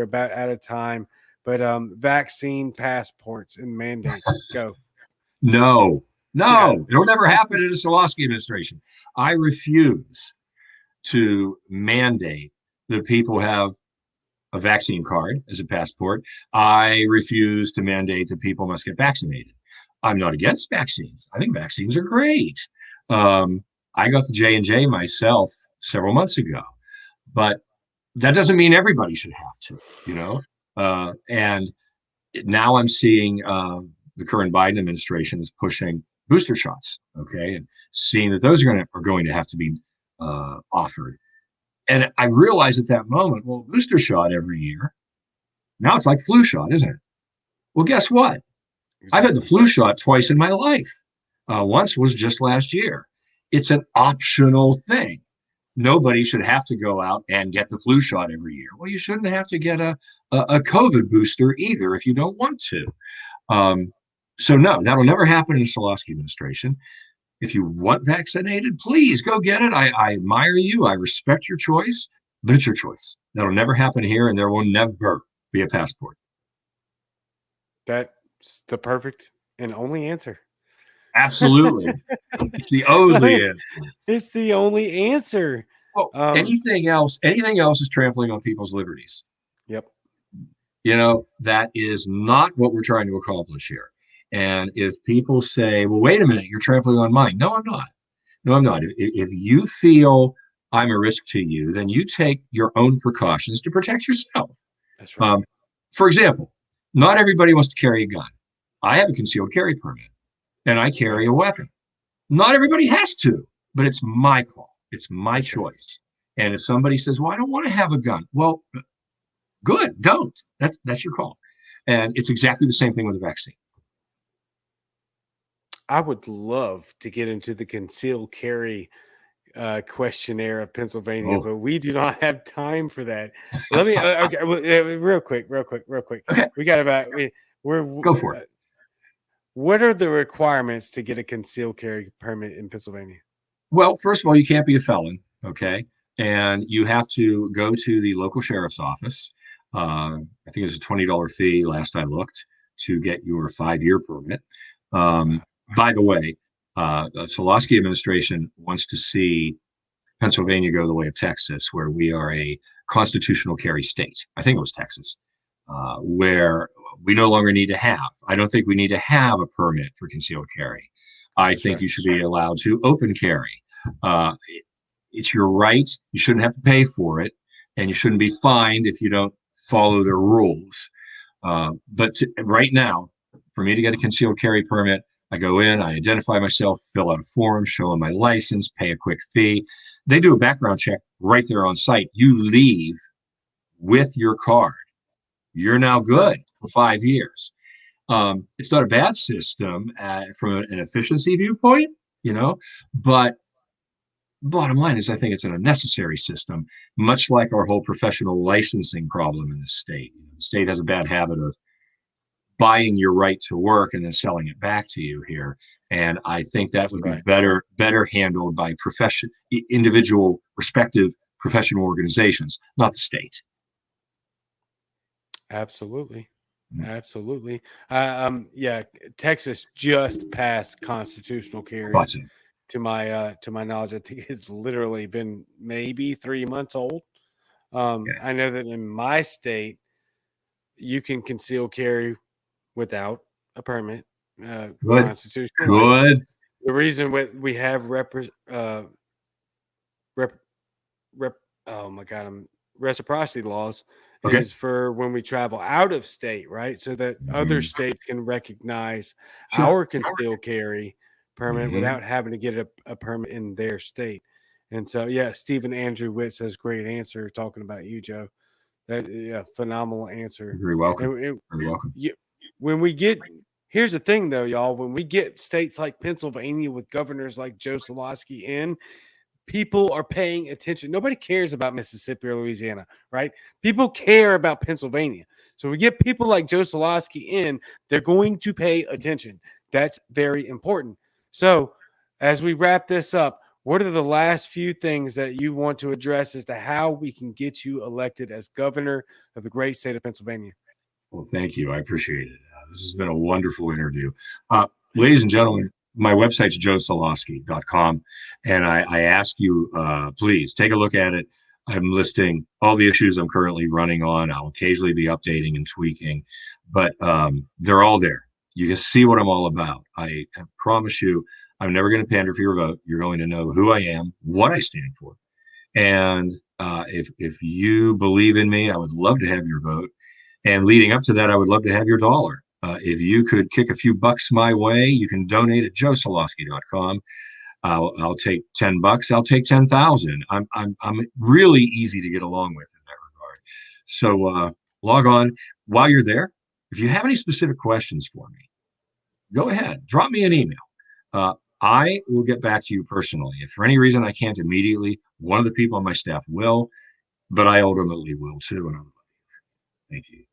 about out of time. But vaccine passports and mandates. Go. No, Yeah. no, it'll never happen in the Soloski administration. I refuse to mandate that people have a vaccine card as a passport. I refuse to mandate that people must get vaccinated. I'm not against vaccines. I think vaccines are great. Um, I got the J&J myself several months ago, but that doesn't mean everybody should have to, you know? And now I'm seeing the current Biden administration is pushing booster shots, okay, and seeing that those are going to have to be offered. And I realized at that moment, well, booster shot every year. Now it's like flu shot, isn't it? Well, guess what? I've had the Exactly. flu shot twice in my life. Once was just last year. It's an optional thing. Nobody should have to go out and get the flu shot every year. Well, you shouldn't have to get a COVID booster either if you don't want to. Um, so no, that'll never happen in the Soloski administration. If you want vaccinated, please go get it. I admire you. I respect your choice, but it's your choice. That'll never happen here, and there will never be a passport. That's the perfect and only answer. Absolutely. It's the only answer. It's the only answer. Well, Um, anything else is trampling on people's liberties. yep. That is not what we're trying to accomplish here. And if people say, well, wait a minute, you're trampling on mine. No, I'm not. No, I'm not. If you feel I'm a risk to you, then you take your own precautions to protect yourself. That's right. Um, for example, not everybody wants to carry a gun. I have a concealed carry permit and I Right. carry a weapon. Not everybody has to, but it's my call. It's my That's right. choice. And if somebody says, well, I don't want to have a gun, well, good, don't. That's your call. And it's exactly the same thing with a vaccine. I would love to get into the concealed carry questionnaire of Pennsylvania, Oh, but we do not have time for that. Let me okay, well, real quick. okay, We got about we're go for it. what are the requirements to get a concealed carry permit in Pennsylvania? Well, first of all, you can't be a felon, okay? And you have to go to the local sheriff's office. I think it's a $20 fee last I looked to get your 5-year permit. Um, by the way, the Soloski administration wants to see Pennsylvania go the way of Texas, where we are a constitutional carry state. I think it was Texas, where we no longer need to have. I don't think we need to have a permit for concealed carry. I That's think right. you should be allowed to open carry. Uh, it's your right. You shouldn't have to pay for it, and you shouldn't be fined if you don't follow their rules. Right now, for me to get a concealed carry permit, I go in, I identify myself, fill out a form, show them my license, pay a quick fee. They do a background check right there on site. You leave with your card. You're now good for 5 years. It's not a bad system from an efficiency viewpoint, but bottom line is I think it's an unnecessary system, much like our whole professional licensing problem in the state. The state has a bad habit of buying your right to work and then selling it back to you here. And I think that That's would be right. better handled by individual respective professional organizations, not the state. Absolutely. Absolutely. Yeah, Texas just passed constitutional I carry thought so. to my knowledge. I think it's literally been maybe 3 months old. Yeah. I know that in my state, you can conceal carry without a permit, Good. constitutional license. Good. The reason we have rep, rep, oh my God, reciprocity laws Okay. is for when we travel out of state, right? So that other Mhm. states can recognize Sure. our concealed carry permit Mhm. without having to get a permit in their state. And so, yeah, Stephen Andrew Witt says, great answer, talking about you, Joe. That, yeah, phenomenal answer. You're very welcome. And Very welcome. when we get, here's the thing though, y'all, when we get states like Pennsylvania with governors like Joe Soloski in, people are paying attention. Nobody cares about Mississippi or Louisiana, right? People care about Pennsylvania. So we get people like Joe Soloski in, they're going to pay attention. That's very important. So as we wrap this up, what are the last few things that you want to address as to how we can get you elected as governor of the great state of Pennsylvania? Well, thank you. I appreciate it. This has been a wonderful interview. Ladies and gentlemen, my website's joesoloski.com. And I ask you, please take a look at it. I'm listing all the issues I'm currently running on. I'll occasionally be updating and tweaking, but they're all there. You can see what I'm all about. I promise you, I'm never going to pander for your vote. You're going to know who I am, what I stand for. And if you believe in me, I would love to have your vote. And leading up to that, I would love to have your dollar. If you could kick a few bucks my way, you can donate at joesoloski.com. I'll take $10. I'll take 10,000. I'm really easy to get along with in that regard. So log on. While you're there, if you have any specific questions for me, go ahead, drop me an email. I will get back to you personally. If for any reason I can't immediately, one of the people on my staff will, but I ultimately will too. And thank you.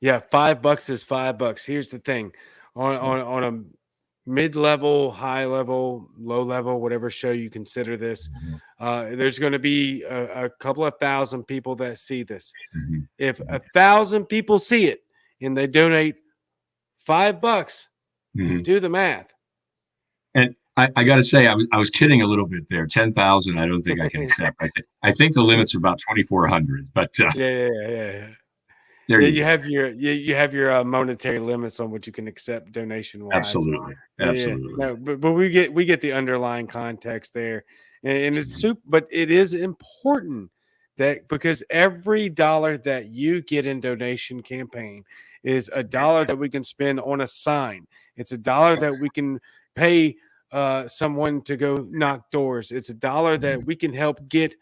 Yeah, $5 is $5. Here's the thing, on a mid-level, high level, low level, whatever show you consider this, there's going to be a couple of thousand people that see this. Mm-hmm. If 1,000 people see it and they donate $5, do the math. And I got to say, I was kidding a little bit there. 10,000, I don't think I can accept. I think the limits are about 2,400. But yeah. There you have your monetary limits on what you can accept donation wise. Absolutely. No, but we get the underlying context there, and it's super. But it is important that because every dollar that you get in donation campaign is a dollar that we can spend on a sign. It's a dollar that we can pay someone to go knock doors. It's a dollar that we can help get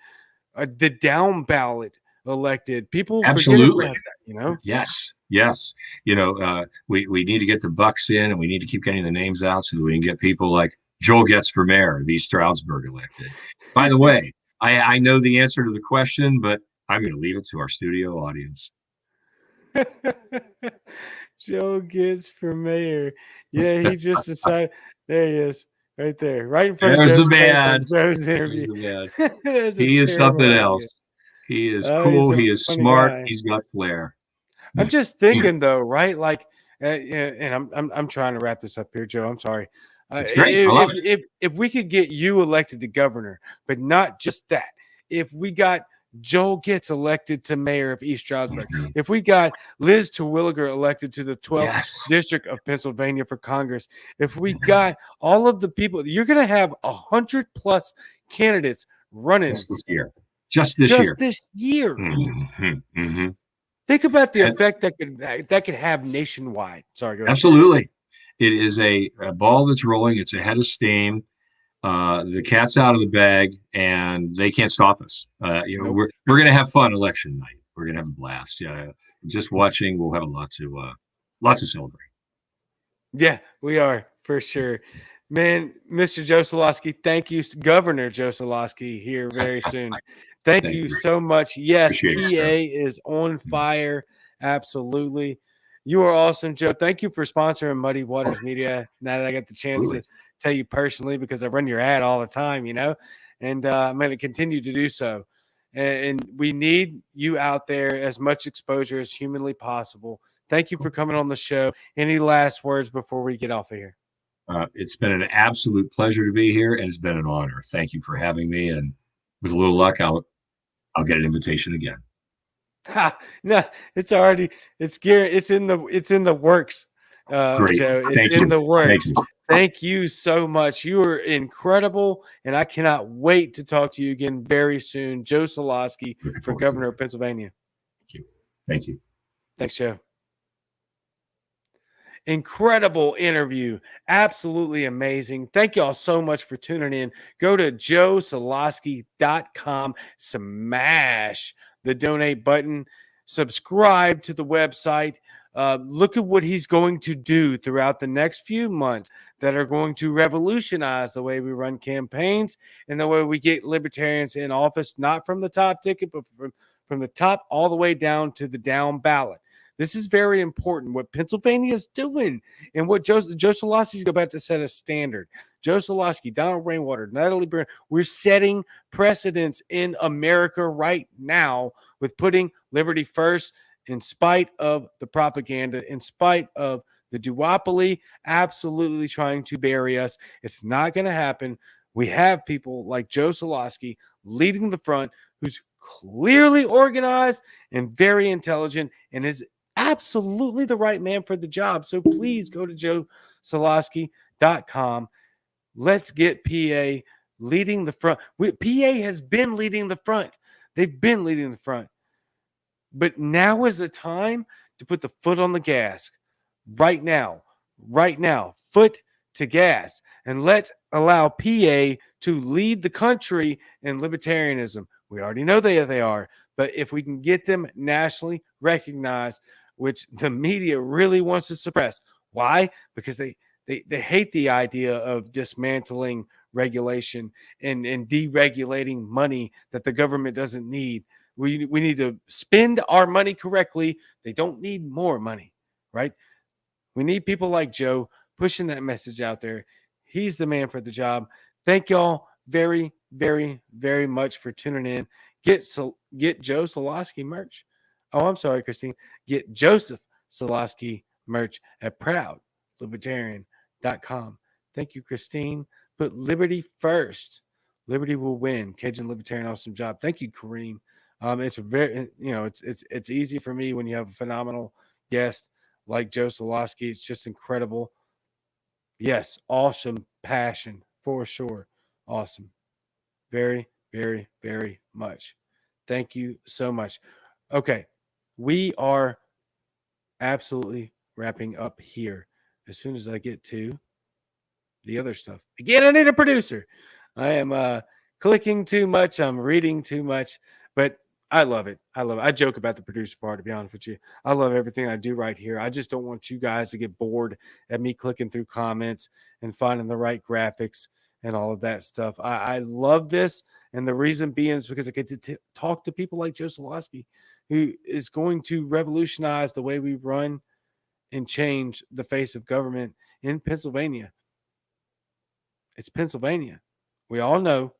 the down ballot elected. People Absolutely. forget about that, you know? Yes. You know, we need to get the bucks in, and we need to keep getting the names out so that we can get people like Joel Getz for mayor of East Stroudsburg elected. By the way, I know the answer to the question, but I'm going to leave it to our studio audience. Joe Getz for mayor. Yeah, he just decided. There he is, right there, right in front There's of Joe's the face man. on Joe's interview. He is something else. He is cool. He is smart. Guy. He's got flair. I'm just thinking though, right? Like, and I'm trying to wrap this up here, Joe. I'm sorry. It's great. I love it. If we could get you elected to governor, but not just that, if we got Joel Getz elected to mayor of East Stroudsburg, if we got Liz Terwilliger elected to the 12th district of Pennsylvania for Congress, if we got all of the people, you're going to have 100+ candidates running just this year. Think about the effect that could have nationwide. Sorry, go ahead. Absolutely. It is a ball that's rolling. It's a head of steam. The cat's out of the bag, and they can't stop us. We're going to have fun election night. We're going to have a blast. Yeah, just watching, we'll have a lot to celebrate. Yeah, we are for sure, man. Mr. Joe Soloski, thank you, Governor Joe Soloski, here very soon. Thank you so much. Yes, PA is on fire. Absolutely. You are awesome, Joe. Thank you for sponsoring Muddy Waters Media. Now that I got the chance to tell you personally, because I run your ad all the time, and I'm going to continue to do so. And we need you out there as much exposure as humanly possible. Thank you for coming on the show. Any last words before we get off of here? It's been an absolute pleasure to be here, and it's been an honor. Thank you for having me. And with a little luck, I'll get an invitation again. No, it's already it's in the works. Great. Joe, it's in the works. Thank you so much. You are incredible, and I cannot wait to talk to you again very soon. Joe Soloski for governor of Pennsylvania. Thank you. Thanks, Joe. Incredible interview. Absolutely amazing. Thank y'all so much for tuning in. Go to joesoloski.com, smash the donate button, subscribe to the website. Look at what he's going to do throughout the next few months that are going to revolutionize the way we run campaigns and the way we get libertarians in office, not from the top ticket, but from the top all the way down to the down ballot. This is very important. What Pennsylvania is doing and what Joe Soloski is about to set a standard. Joe Soloski, Donald Rainwater, Natalie Byrne, we're setting precedents in America right now with putting liberty first in spite of the propaganda, in spite of the duopoly absolutely trying to bury us. It's not going to happen. We have people like Joe Soloski leading the front who's clearly organized and very intelligent and is absolutely the right man for the job. So please go to joesoloski.com. Let's get PA leading the front. PA has been leading the front. They've been leading the front. But now is the time to put the foot on the gas. Right now, foot to gas. And let's allow PA to lead the country in libertarianism. We already know they are. But if we can get them nationally recognized, which the media really wants to suppress. Why? Because they hate the idea of dismantling regulation and deregulating money that the government doesn't need. We need to spend our money correctly. They don't need more money, right? We need people like Joe pushing that message out there. He's the man for the job. Thank y'all very, very, very much for tuning in. Get Joe Soloski merch. Oh, I'm sorry, Christine. Get Joseph Soloski merch at proudlibertarian.com. Thank you, Christine. Put liberty first. Liberty will win. Cajun Libertarian, awesome job. Thank you, Kareem. It's very, it's easy for me when you have a phenomenal guest like Joe Soloski. It's just incredible. Yes, awesome passion for sure. Awesome. Very, very, very much. Thank you so much. Okay, we are absolutely wrapping up here. As soon as I get to the other stuff. Again, I need a producer. I am clicking too much. I'm reading too much, but I love it. I joke about the producer part, to be honest with you. I love everything I do right here. I just don't want you guys to get bored at me clicking through comments and finding the right graphics and all of that stuff. I love this. And the reason being is because I get to talk to people like Joe Soloski, who is going to revolutionize the way we run and change the face of government in Pennsylvania. It's Pennsylvania. We all know,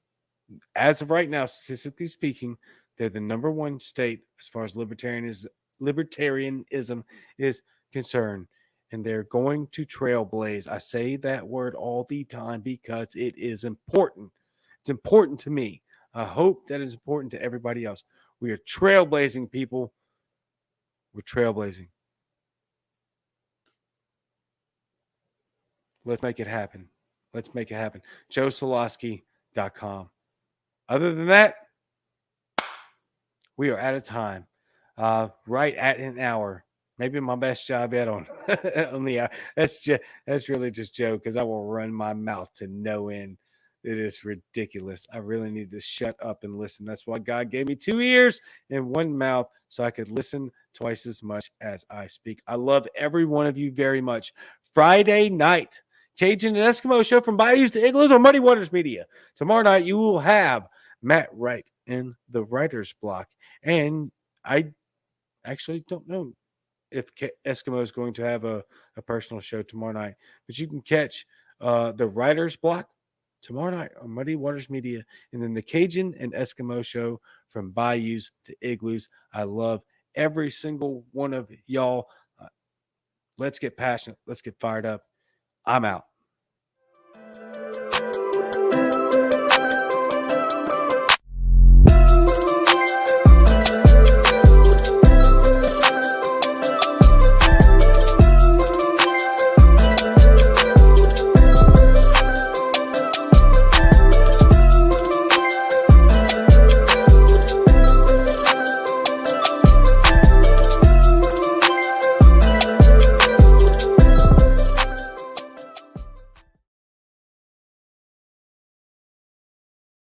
as of right now, statistically speaking, they're the number one state as far as libertarianism is concerned. And they're going to trailblaze. I say that word all the time because it is important. It's important to me. I hope that it's important to everybody else. We are trailblazing, people. We're trailblazing. Let's make it happen. Let's make it happen. joesoloski.com. Other than that, we are out of time. Right at an hour. Maybe my best job yet on the hour. That's really just Joe, because I will run my mouth to no end. It is ridiculous. I really need to shut up and listen. That's why God gave me 2 ears and 1 mouth, so I could listen twice as much as I speak. I love every one of you very much. Friday night, Cajun and Eskimo show from Bayous to Igloos on Muddy Waters Media. Tomorrow night, you will have Matt Wright in the writer's block. And I actually don't know if Eskimo is going to have a personal show tomorrow night, but you can catch the writer's block tomorrow night on Muddy Waters Media, and then the Cajun and Eskimo show from Bayous to Igloos. I love every single one of y'all. Let's get passionate. Let's get fired up. I'm out.